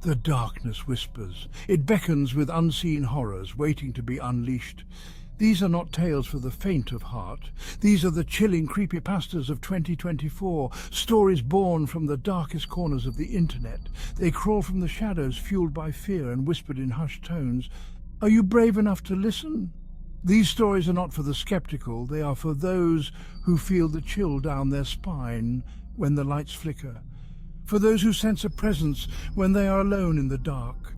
The darkness whispers. It beckons with unseen horrors waiting to be unleashed. These are not tales for the faint of heart. These are the chilling creepypastas of 2024, stories born from the darkest corners of the internet. They crawl from the shadows, fueled by fear and whispered in hushed tones. Are you brave enough to listen? These stories are not for the skeptical. They are for those who feel the chill down their spine when the lights flicker. For those who sense a presence when they are alone in the dark.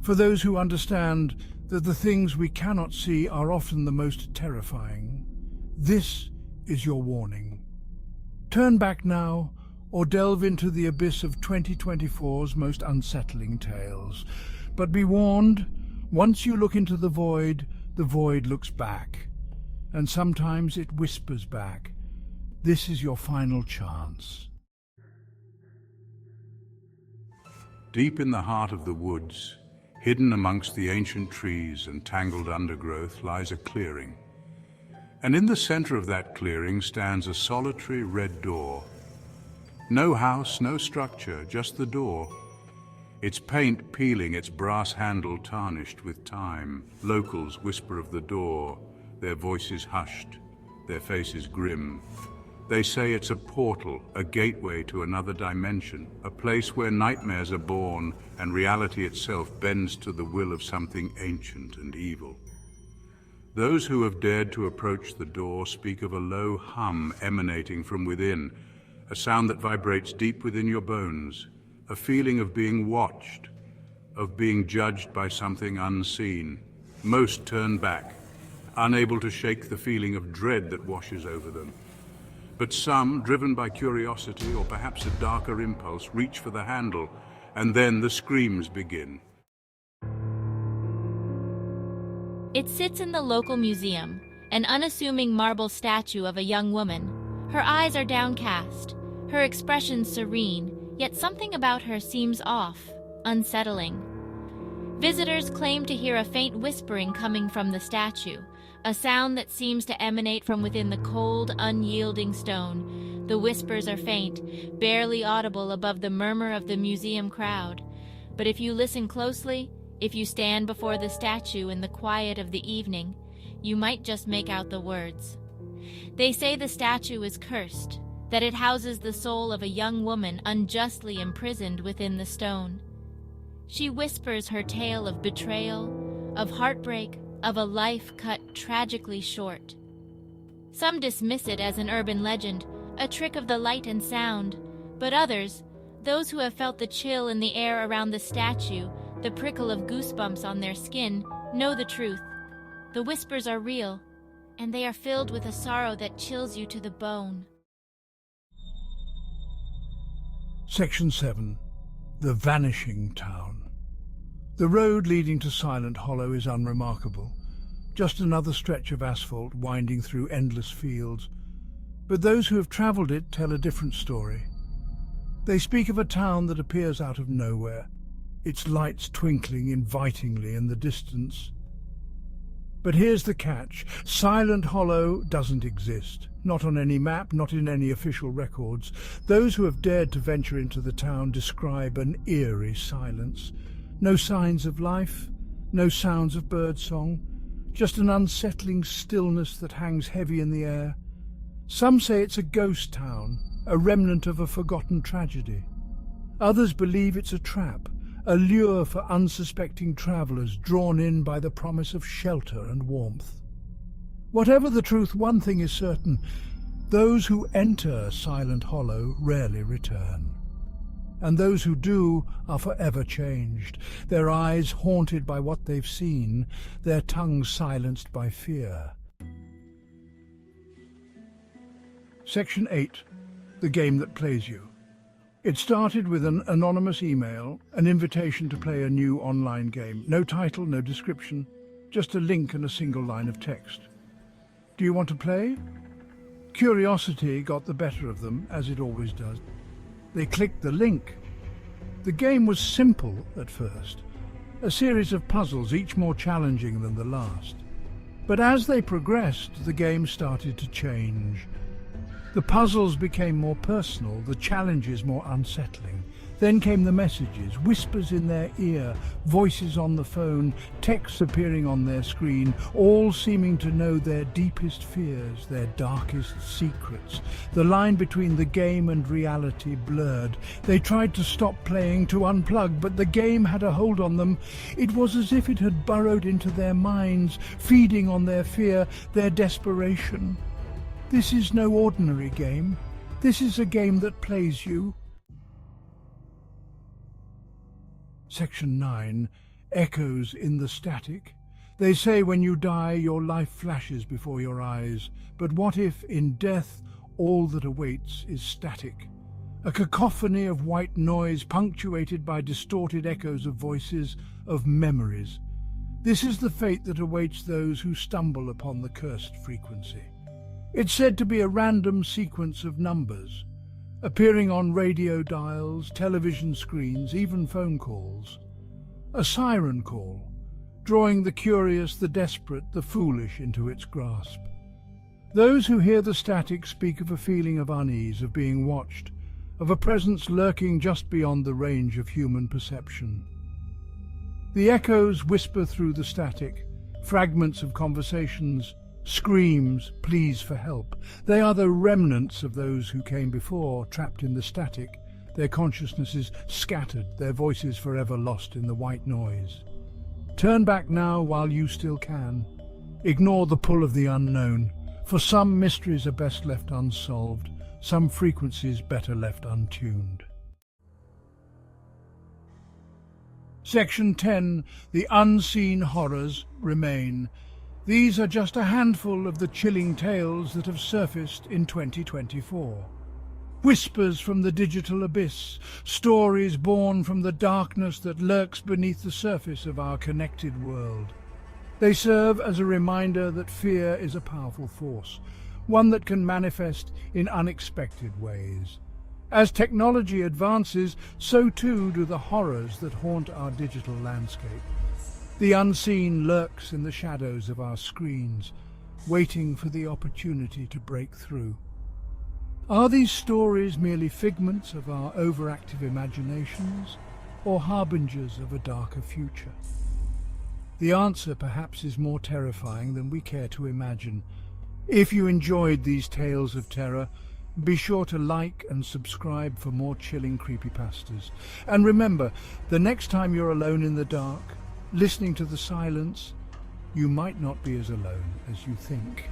For those who understand that the things we cannot see are often the most terrifying. This is your warning. Turn back now, or delve into the abyss of 2024's most unsettling tales. But be warned, once you look into the void looks back. And sometimes it whispers back. This is your final chance. Deep in the heart of the woods, hidden amongst the ancient trees and tangled undergrowth, lies a clearing. And in the center of that clearing stands a solitary red door. No house, no structure, just the door. Its paint peeling, its brass handle tarnished with time. Locals whisper of the door, their voices hushed, their faces grim. They say it's a portal, a gateway to another dimension, a place where nightmares are born and reality itself bends to the will of something ancient and evil. Those who have dared to approach the door speak of a low hum emanating from within, a sound that vibrates deep within your bones, a feeling of being watched, of being judged by something unseen. Most turn back, unable to shake the feeling of dread that washes over them. But some, driven by curiosity or perhaps a darker impulse, reach for the handle, and then the screams begin. It sits in the local museum, an unassuming marble statue of a young woman. Her eyes are downcast, her expression serene, yet something about her seems off, unsettling. Visitors claim to hear a faint whispering coming from the statue, a sound that seems to emanate from within the cold, unyielding stone. The whispers are faint, barely audible above the murmur of the museum crowd. But if you listen closely, if you stand before the statue in the quiet of the evening, you might just make out the words. They say the statue is cursed, that it houses the soul of a young woman unjustly imprisoned within the stone. She whispers her tale of betrayal, of heartbreak, of a life cut tragically short. Some dismiss it as an urban legend, a trick of the light and sound, but others, those who have felt the chill in the air around the statue, the prickle of goosebumps on their skin, know the truth. The whispers are real, and they are filled with a sorrow that chills you to the bone. Section 7. The Vanishing Town. The road leading to Silent Hollow is unremarkable, just another stretch of asphalt winding through endless fields. But those who have travelled it tell a different story. They speak of a town that appears out of nowhere, its lights twinkling invitingly in the distance. But here's the catch. Silent Hollow doesn't exist. Not on any map, not in any official records. Those who have dared to venture into the town describe an eerie silence. No signs of life, no sounds of birdsong, just an unsettling stillness that hangs heavy in the air. Some say it's a ghost town, a remnant of a forgotten tragedy. Others believe it's a trap, a lure for unsuspecting travellers drawn in by the promise of shelter and warmth. Whatever the truth, one thing is certain: those who enter Silent Hollow rarely return. And those who do are forever changed, their eyes haunted by what they've seen, their tongues silenced by fear. Section 8. The game that plays you. It started with an anonymous email, an invitation to play a new online game. No title, no description, just a link and a single line of text. Do you want to play? Curiosity got the better of them, as it always does. They clicked the link. The game was simple at first, a series of puzzles, each more challenging than the last. But as they progressed, the game started to change. The puzzles became more personal, the challenges more unsettling. Then came the messages, whispers in their ear, voices on the phone, texts appearing on their screen, all seeming to know their deepest fears, their darkest secrets. The line between the game and reality blurred. They tried to stop playing, to unplug, but the game had a hold on them. It was as if it had burrowed into their minds, feeding on their fear, their desperation. This is no ordinary game. This is a game that plays you. Section 9. Echoes in the static. They say when you die, your life flashes before your eyes. But what if, in death, all that awaits is static? A cacophony of white noise punctuated by distorted echoes of voices, of memories. This is the fate that awaits those who stumble upon the cursed frequency. It's said to be a random sequence of numbers, appearing on radio dials, television screens, even phone calls. A siren call, drawing the curious, the desperate, the foolish into its grasp. Those who hear the static speak of a feeling of unease, of being watched, of a presence lurking just beyond the range of human perception. The echoes whisper through the static, fragments of conversations, screams, pleas for help. They are the remnants of those who came before, trapped in the static, their consciousnesses scattered, their voices forever lost in the white noise. Turn back now while you still can. Ignore the pull of the unknown. For some mysteries are best left unsolved, some frequencies better left untuned. Section 10. The unseen horrors remain. These are just a handful of the chilling tales that have surfaced in 2024. Whispers from the digital abyss, stories born from the darkness that lurks beneath the surface of our connected world. They serve as a reminder that fear is a powerful force, one that can manifest in unexpected ways. As technology advances, so too do the horrors that haunt our digital landscape. The unseen lurks in the shadows of our screens, waiting for the opportunity to break through. Are these stories merely figments of our overactive imaginations, or harbingers of a darker future? The answer perhaps is more terrifying than we care to imagine. If you enjoyed these tales of terror, be sure to like and subscribe for more chilling creepypastas. And remember, the next time you're alone in the dark, listening to the silence, you might not be as alone as you think.